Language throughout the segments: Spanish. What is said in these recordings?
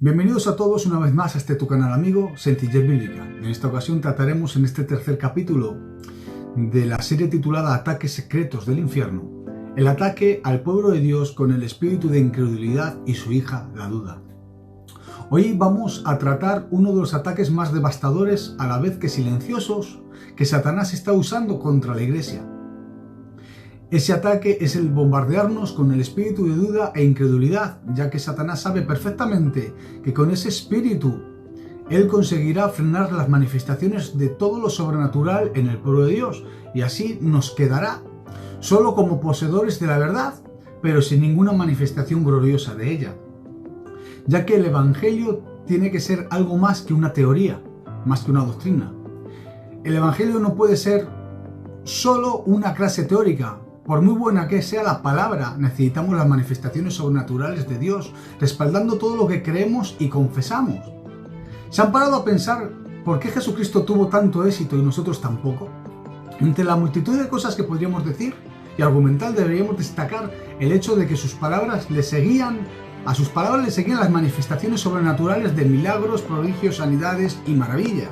Bienvenidos a todos una vez más a este tu canal amigo, Sencillez Bíblica. En esta ocasión trataremos en este tercer capítulo de la serie titulada Ataques secretos del infierno, el ataque al pueblo de Dios con el espíritu de incredulidad y su hija, la duda. Hoy vamos a tratar uno de los ataques más devastadores, a la vez que silenciosos, que Satanás está usando contra la iglesia. Ese ataque es el bombardearnos con el espíritu de duda e incredulidad, ya que Satanás sabe perfectamente que con ese espíritu él conseguirá frenar las manifestaciones de todo lo sobrenatural en el pueblo de Dios, y así nos quedará solo como poseedores de la verdad, pero sin ninguna manifestación gloriosa de ella. Ya que el Evangelio tiene que ser algo más que una teoría, más que una doctrina. El Evangelio no puede ser solo una clase teórica. Por muy buena que sea la palabra, necesitamos las manifestaciones sobrenaturales de Dios, respaldando todo lo que creemos y confesamos. ¿Se han parado a pensar por qué Jesucristo tuvo tanto éxito y nosotros tampoco? Entre la multitud de cosas que podríamos decir y argumentar, deberíamos destacar el hecho de que a sus palabras le seguían las manifestaciones sobrenaturales de milagros, prodigios, sanidades y maravillas.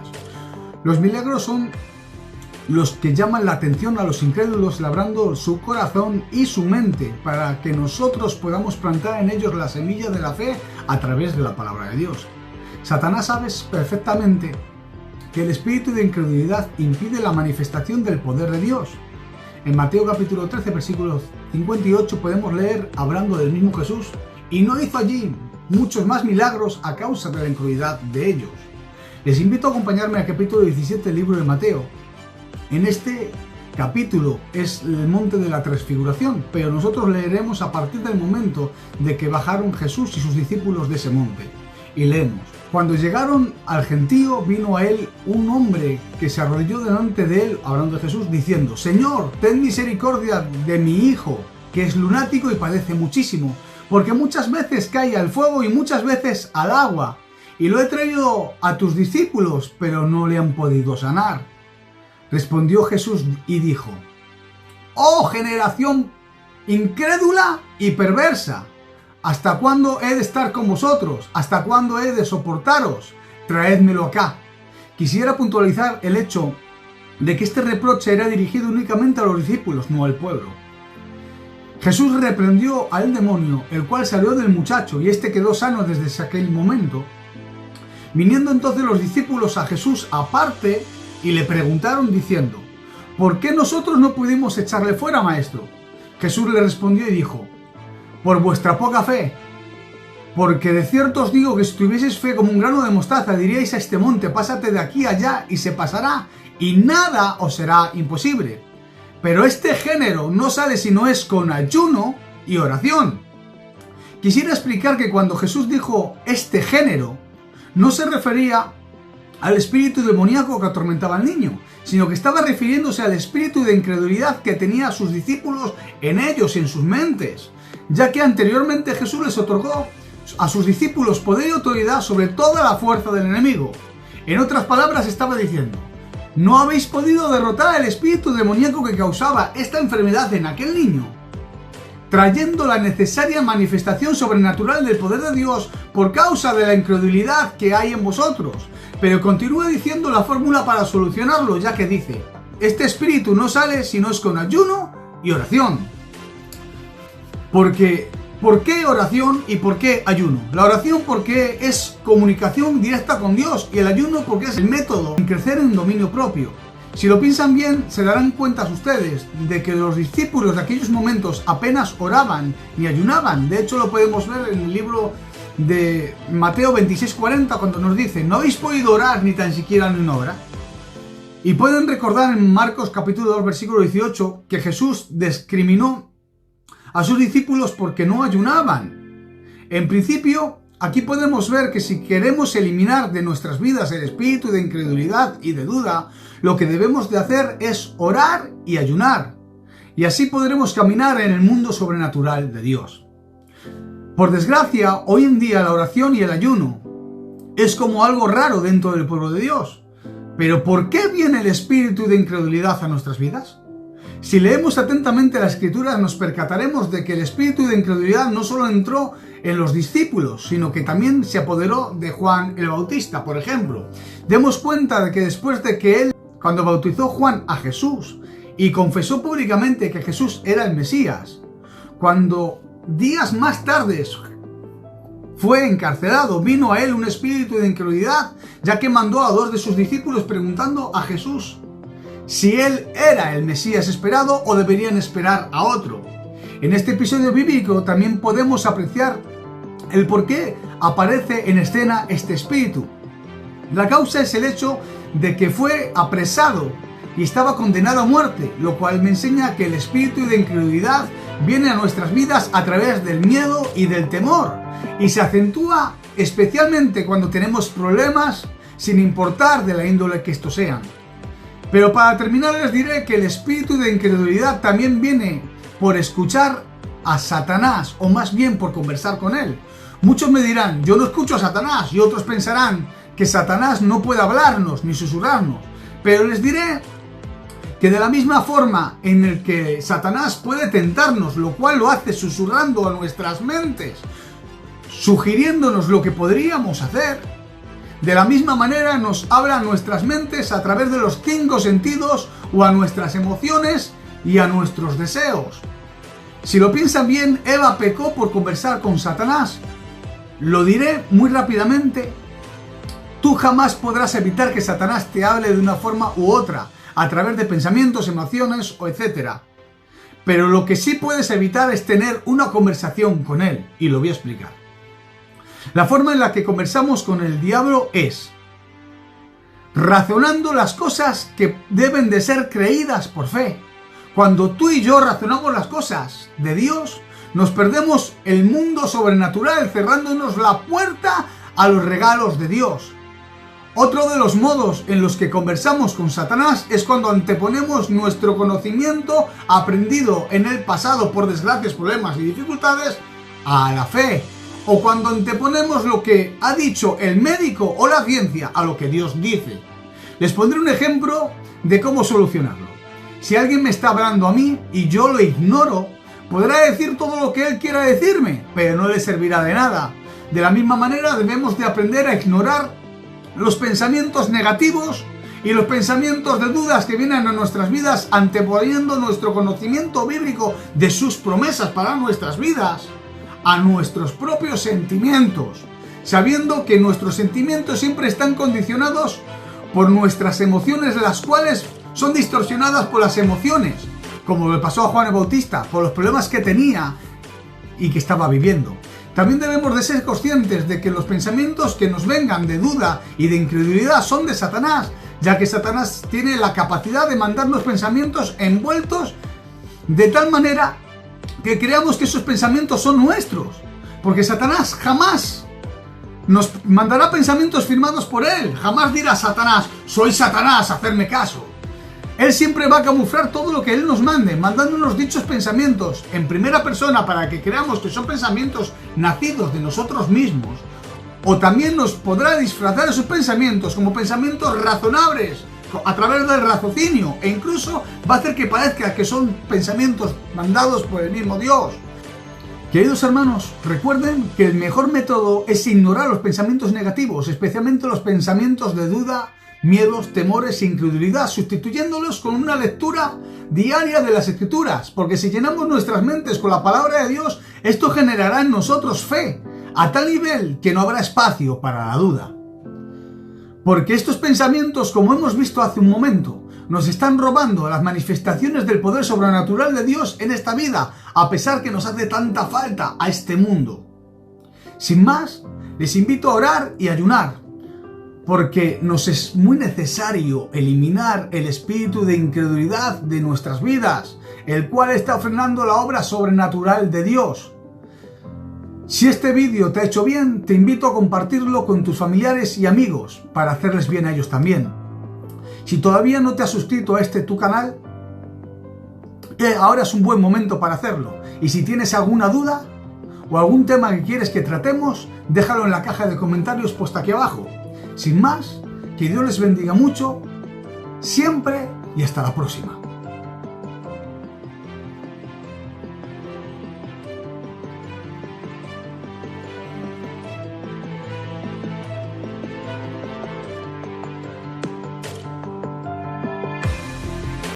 Los milagros son los que llaman la atención a los incrédulos, labrando su corazón y su mente para que nosotros podamos plantar en ellos la semilla de la fe a través de la palabra de Dios. Satanás sabe perfectamente que el espíritu de incredulidad impide la manifestación del poder de Dios. En Mateo capítulo 13, versículo 58 podemos leer, hablando del mismo Jesús: y no hizo allí muchos más milagros a causa de la incredulidad de ellos. Les invito a acompañarme al capítulo 17 del libro de Mateo. En este capítulo es el monte de la transfiguración, pero nosotros leeremos a partir del momento de que bajaron Jesús y sus discípulos de ese monte. Y leemos: cuando llegaron al gentío, vino a él un hombre que se arrodilló delante de él, hablando de Jesús, diciendo: Señor, ten misericordia de mi hijo, que es lunático y padece muchísimo, porque muchas veces cae al fuego y muchas veces al agua. Y lo he traído a tus discípulos, pero no le han podido sanar. Respondió Jesús y dijo: ¡Oh generación incrédula y perversa! ¿Hasta cuándo he de estar con vosotros? ¿Hasta cuándo he de soportaros? Traédmelo acá. Quisiera puntualizar el hecho de que este reproche era dirigido únicamente a los discípulos, no al pueblo. Jesús reprendió al demonio, el cual salió del muchacho, y éste quedó sano desde aquel momento. Viniendo entonces los discípulos a Jesús aparte, y le preguntaron diciendo: ¿por qué nosotros no pudimos echarle fuera, maestro? Jesús le respondió y dijo: por vuestra poca fe. Porque de cierto os digo que si tuvieseis fe como un grano de mostaza, diríais a este monte: pásate de aquí allá, y se pasará, y nada os será imposible. Pero este género no sale si no es con ayuno y oración. Quisiera explicar que cuando Jesús dijo este género, no se refería al espíritu demoníaco que atormentaba al niño, sino que estaba refiriéndose al espíritu de incredulidad que tenía a sus discípulos en ellos y en sus mentes, ya que anteriormente Jesús les otorgó a sus discípulos poder y autoridad sobre toda la fuerza del enemigo. En otras palabras, estaba diciendo: no habéis podido derrotar el espíritu demoníaco que causaba esta enfermedad en aquel niño, trayendo la necesaria manifestación sobrenatural del poder de Dios por causa de la incredulidad que hay en vosotros. Pero continúa diciendo la fórmula para solucionarlo, ya que dice: este espíritu no sale si no es con ayuno y oración. ¿Por qué oración y por qué ayuno? La oración porque es comunicación directa con Dios, y el ayuno porque es el método en crecer en dominio propio. Si lo piensan bien, se darán cuenta ustedes de que los discípulos de aquellos momentos apenas oraban ni ayunaban. De hecho, lo podemos ver en el libro de Mateo 26:40, cuando nos dice: no habéis podido orar ni tan siquiera en una hora. Y pueden recordar en Marcos capítulo 2 versículo 18 que Jesús discriminó a sus discípulos porque no ayunaban. En principio, aquí podemos ver que si queremos eliminar de nuestras vidas el espíritu de incredulidad y de duda, lo que debemos de hacer es orar y ayunar, y así podremos caminar en el mundo sobrenatural de Dios. Por desgracia, hoy en día la oración y el ayuno es como algo raro dentro del pueblo de Dios. Pero ¿por qué viene el espíritu de incredulidad a nuestras vidas? Si leemos atentamente la Escritura, nos percataremos de que el espíritu de incredulidad no solo entró en los discípulos, sino que también se apoderó de Juan el Bautista, por ejemplo. Demos cuenta de que después de que él, cuando bautizó Juan a Jesús y confesó públicamente que Jesús era el Mesías, cuando días más tarde fue encarcelado, vino a él un espíritu de incredulidad, ya que mandó a 2 de sus discípulos preguntando a Jesús si él era el Mesías esperado o deberían esperar a otro. En este episodio bíblico también podemos apreciar el por qué aparece en escena este espíritu. La causa es el hecho de que fue apresado y estaba condenado a muerte, lo cual me enseña que el espíritu de incredulidad viene a nuestras vidas a través del miedo y del temor, y se acentúa especialmente cuando tenemos problemas, sin importar de la índole que estos sean. Pero para terminar les diré que el espíritu de incredulidad también viene por escuchar a Satanás, o más bien por conversar con él. Muchos me dirán, yo no escucho a Satanás, y otros pensarán que Satanás no puede hablarnos ni susurrarnos. Pero les diré que de la misma forma en el que Satanás puede tentarnos, lo cual lo hace susurrando a nuestras mentes, sugiriéndonos lo que podríamos hacer, de la misma manera nos habla a nuestras mentes a través de los 5 sentidos o a nuestras emociones y a nuestros deseos. Si lo piensan bien, Eva pecó por conversar con Satanás. Lo diré muy rápidamente. Tú jamás podrás evitar que Satanás te hable de una forma u otra, a través de pensamientos, emociones o etcétera. Pero lo que sí puedes evitar es tener una conversación con él, y lo voy a explicar. La forma en la que conversamos con el diablo es razonando las cosas que deben de ser creídas por fe. Cuando tú y yo razonamos las cosas de Dios, nos perdemos el mundo sobrenatural, cerrándonos la puerta a los regalos de Dios. Otro de los modos en los que conversamos con Satanás es cuando anteponemos nuestro conocimiento aprendido en el pasado por desgracias, problemas y dificultades a la fe. O cuando anteponemos lo que ha dicho el médico o la ciencia a lo que Dios dice. Les pondré un ejemplo de cómo solucionarlo. Si alguien me está hablando a mí y yo lo ignoro, podrá decir todo lo que él quiera decirme, pero no le servirá de nada. De la misma manera debemos de aprender a ignorar los pensamientos negativos y los pensamientos de dudas que vienen a nuestras vidas, anteponiendo nuestro conocimiento bíblico de sus promesas para nuestras vidas a nuestros propios sentimientos, sabiendo que nuestros sentimientos siempre están condicionados por nuestras emociones, las cuales son distorsionadas por las emociones, como le pasó a Juan el Bautista, por los problemas que tenía y que estaba viviendo. También debemos de ser conscientes de que los pensamientos que nos vengan de duda y de incredulidad son de Satanás, ya que Satanás tiene la capacidad de mandarnos pensamientos envueltos de tal manera que creamos que esos pensamientos son nuestros, porque Satanás jamás nos mandará pensamientos firmados por él. Jamás dirá Satanás, soy Satanás, hacerme caso. Él siempre va a camuflar todo lo que él nos mande, mandándonos dichos pensamientos en primera persona para que creamos que son pensamientos nacidos de nosotros mismos, o también nos podrá disfrazar esos pensamientos como pensamientos razonables a través del raciocinio, e incluso va a hacer que parezca que son pensamientos mandados por el mismo Dios. Queridos hermanos, recuerden que el mejor método es ignorar los pensamientos negativos, especialmente los pensamientos de duda, miedos, temores e incredulidad, sustituyéndolos con una lectura diaria de las Escrituras, porque si llenamos nuestras mentes con la palabra de Dios, esto generará en nosotros fe, a tal nivel que no habrá espacio para la duda. Porque estos pensamientos, como hemos visto hace un momento, nos están robando las manifestaciones del poder sobrenatural de Dios en esta vida, a pesar que nos hace tanta falta a este mundo. Sin más, les invito a orar y ayunar, porque nos es muy necesario eliminar el espíritu de incredulidad de nuestras vidas, el cual está frenando la obra sobrenatural de Dios. Si este vídeo te ha hecho bien, te invito a compartirlo con tus familiares y amigos para hacerles bien a ellos también. Si todavía no te has suscrito a tu canal, ahora es un buen momento para hacerlo. Y si tienes alguna duda o algún tema que quieres que tratemos, déjalo en la caja de comentarios puesta aquí abajo. Sin más, que Dios les bendiga mucho, siempre y hasta la próxima.